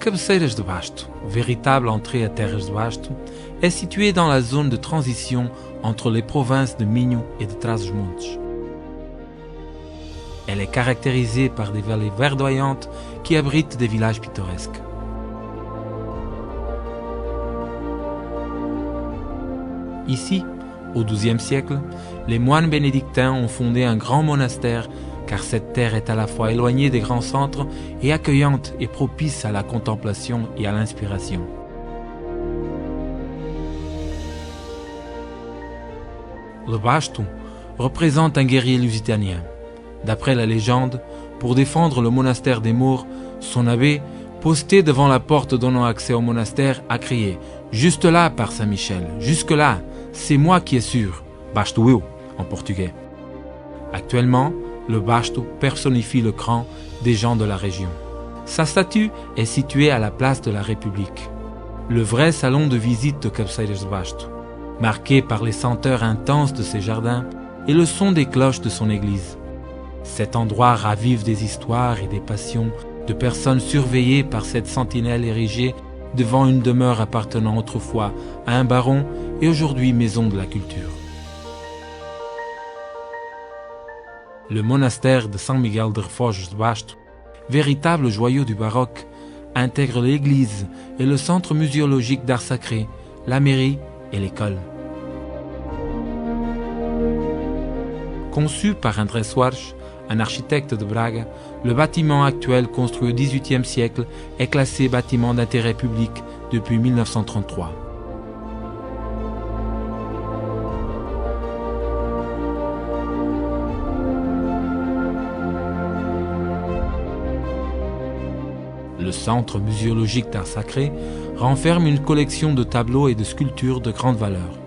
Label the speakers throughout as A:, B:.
A: Cabeceiras de Basto, véritable entrée à Terras de Basto, est située dans la zone de transition entre les provinces de Minho et de Trás-os-Montes. Elle est caractérisée par des vallées verdoyantes qui abritent des villages pittoresques. Ici, au XIIe siècle, les moines bénédictins ont fondé un grand monastère car cette terre est à la fois éloignée des grands centres et accueillante et propice à la contemplation et à l'inspiration. Le Basto représente un guerrier lusitanien. D'après la légende, pour défendre le monastère des Maures, son abbé, posté devant la porte donnant accès au monastère, a crié « Juste là, par Saint-Michel, jusque là, c'est moi qui est sûr », Basto eu en portugais. Actuellement, le Basto personnifie le cran des gens de la région. Sa statue est située à la place de la République, le vrai salon de visite de Cabeceiras de Basto, marqué par les senteurs intenses de ses jardins et le son des cloches de son église. Cet endroit ravive des histoires et des passions de personnes surveillées par cette sentinelle érigée devant une demeure appartenant autrefois à un baron et aujourd'hui maison de la culture. Le monastère de São Miguel de Refojos de Basto, véritable joyau du baroque, intègre l'église et le centre muséologique d'art sacré, la mairie et l'école. Conçu par André Soares, un architecte de Braga, le bâtiment actuel construit au XVIIIe siècle est classé bâtiment d'intérêt public depuis 1933. Le centre muséologique d'art sacré renferme une collection de tableaux et de sculptures de grande valeur.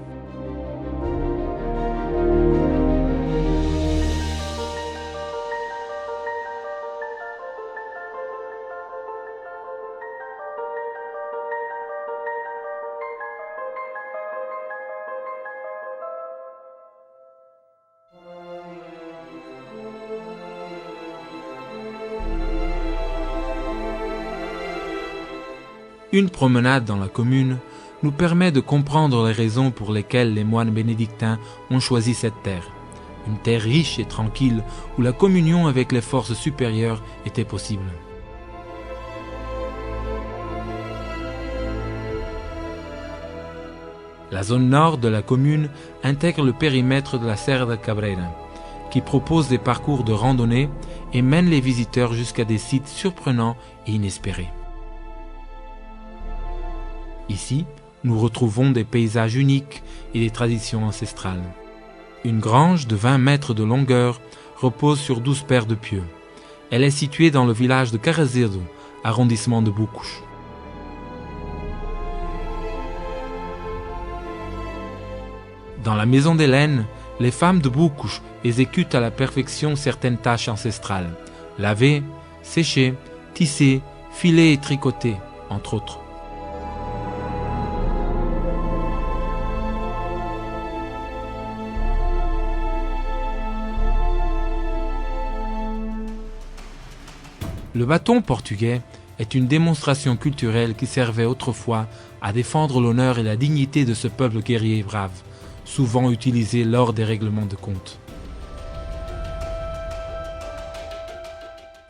A: Une promenade dans la commune nous permet de comprendre les raisons pour lesquelles les moines bénédictins ont choisi cette terre. Une terre riche et tranquille où la communion avec les forces supérieures était possible. La zone nord de la commune intègre le périmètre de la Serra da Cabreira, qui propose des parcours de randonnée et mène les visiteurs jusqu'à des sites surprenants et inespérés. Ici, nous retrouvons des paysages uniques et des traditions ancestrales. Une grange de 20 mètres de longueur repose sur 12 paires de pieux. Elle est située dans le village de Carazedo, arrondissement de Búcos. Dans la maison d'Hélène, les femmes de Búcos exécutent à la perfection certaines tâches ancestrales. Laver, sécher, tisser, filer et tricoter, entre autres. Le bâton portugais est une démonstration culturelle qui servait autrefois à défendre l'honneur et la dignité de ce peuple guerrier et brave, souvent utilisé lors des règlements de compte.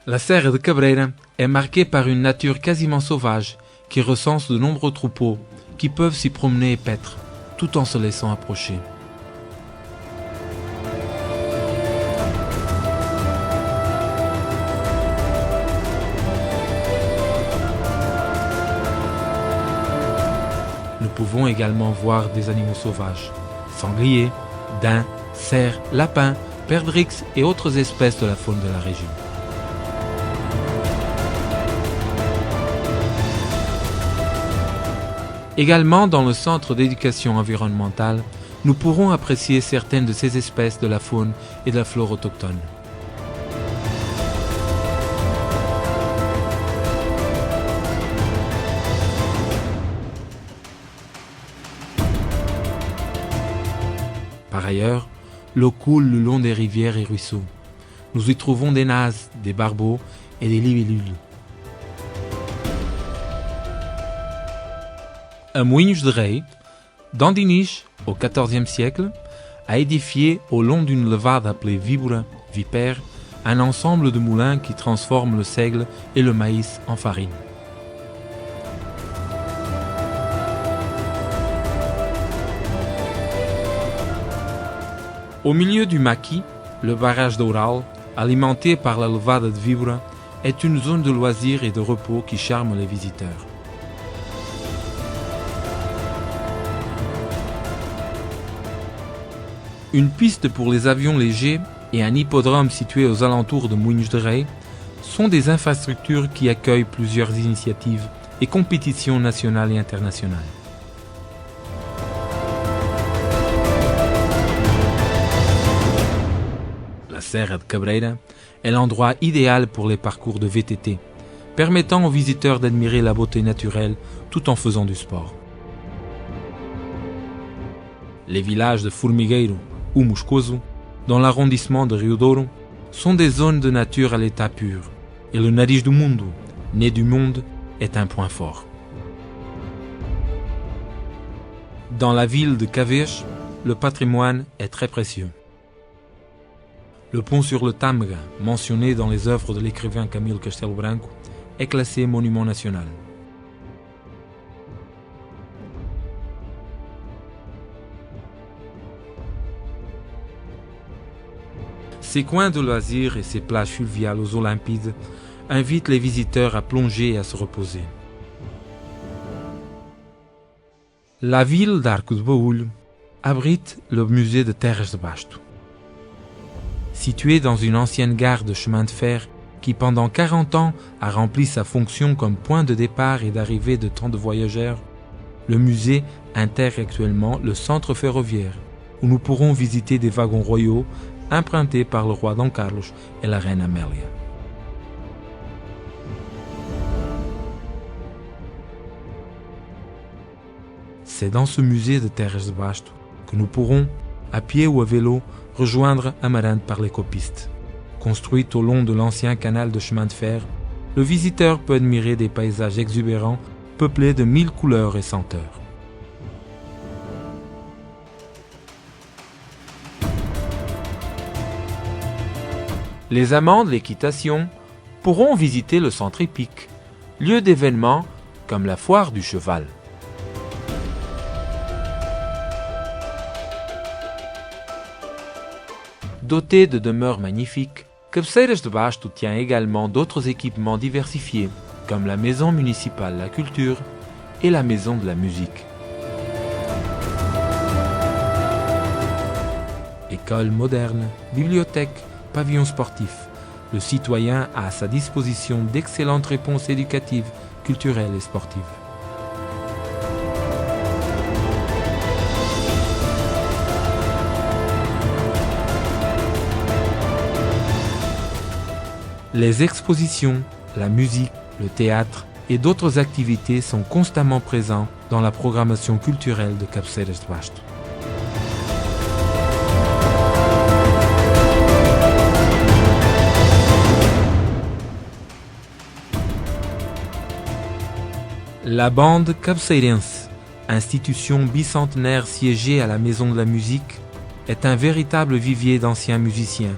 A: La Serra de Cabreira est marquée par une nature quasiment sauvage qui recense de nombreux troupeaux qui peuvent s'y promener et paître, tout en se laissant approcher. Nous pouvons également voir des animaux sauvages, sangliers, daims, cerfs, lapins, perdrix et autres espèces de la faune de la région. Également dans le centre d'éducation environnementale, nous pourrons apprécier certaines de ces espèces de la faune et de la flore autochtone. Par ailleurs, l'eau coule le long des rivières et ruisseaux. Nous y trouvons des nazes, des barbeaux et des libellules. À Moinhos de Rei, Dandiniche, au XIVe siècle, a édifié au long d'une levade appelée Vibura, vipère, un ensemble de moulins qui transforment le seigle et le maïs en farine. Au milieu du maquis, le barrage d'Oural, alimenté par la levade de Vibura, est une zone de loisirs et de repos qui charme les visiteurs. Une piste pour les avions légers et un hippodrome situé aux alentours de Moinhos de Rei sont des infrastructures qui accueillent plusieurs initiatives et compétitions nationales et internationales. La Serra de Cabreira est l'endroit idéal pour les parcours de VTT, permettant aux visiteurs d'admirer la beauté naturelle tout en faisant du sport. Les villages de Formigueiro ou Moscoso, dans l'arrondissement de Rio Douro, sont des zones de nature à l'état pur, et le Nariz do Mundo, né du monde, est un point fort. Dans la ville de Cavés, le patrimoine est très précieux. Le pont sur le Tâmega, mentionné dans les œuvres de l'écrivain Camilo Castelo Branco, est classé monument national. Ces coins de loisirs et ces plages fluviales aux eaux limpides invitent les visiteurs à plonger et à se reposer. La ville d'Arco de Baúlho abrite le musée de Terras de Basto. Situé dans une ancienne gare de chemin de fer qui pendant 40 ans a rempli sa fonction comme point de départ et d'arrivée de tant de voyageurs, le musée intègre actuellement le centre ferroviaire où nous pourrons visiter des wagons royaux empruntés par le roi Dom Carlos et la reine Amélia. C'est dans ce musée de Terras de Basto que nous pourrons, à pied ou à vélo, rejoindre Amarante par l'écopistes. Construite au long de l'ancien canal de chemin de fer, le visiteur peut admirer des paysages exubérants peuplés de 1000 couleurs et senteurs. Les amants de l'équitation pourront visiter le centre hippique, lieu d'événements comme la foire du cheval. Doté de demeures magnifiques, Cabeceiras de Basto tient également d'autres équipements diversifiés, comme la maison municipale de la culture et la maison de la musique. École moderne, bibliothèque, pavillon sportif, le citoyen a à sa disposition d'excellentes réponses éducatives, culturelles et sportives. Les expositions, la musique, le théâtre et d'autres activités sont constamment présents dans la programmation culturelle de Cabeceiras de Basto. La bande cabeceirense, institution bicentenaire siégée à la Maison de la Musique, est un véritable vivier d'anciens musiciens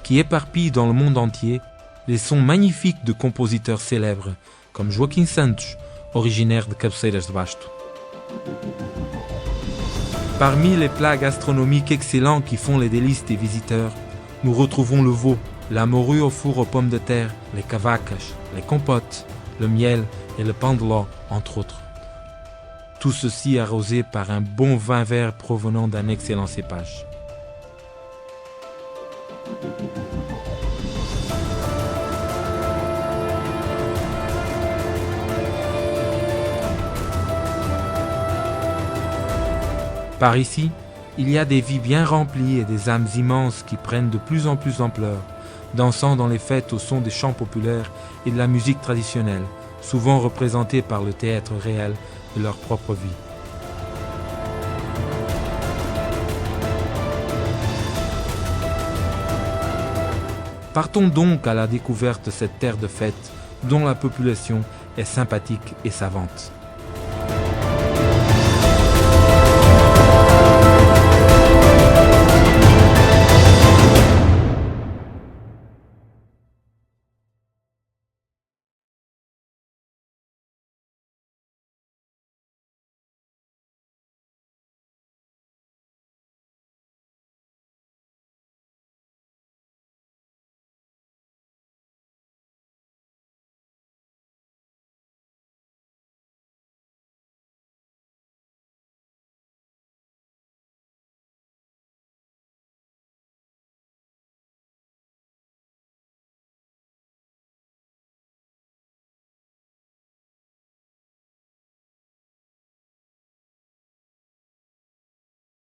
A: qui éparpillent dans le monde entier les sons magnifiques de compositeurs célèbres comme Joaquim Santos, originaire de Cabeceiras de Basto. Parmi les plats gastronomiques excellents qui font les délices des visiteurs, nous retrouvons le veau, la morue au four aux pommes de terre, les cavacas, les compotes, le miel et le pão de ló, entre autres. Tout ceci arrosé par un bon vin vert provenant d'un excellent cépage. Par ici, il y a des vies bien remplies et des âmes immenses qui prennent de plus en plus d'ampleur, dansant dans les fêtes au son des chants populaires et de la musique traditionnelle, souvent représentée par le théâtre réel de leur propre vie. Partons donc à la découverte de cette terre de fête dont la population est sympathique et savante.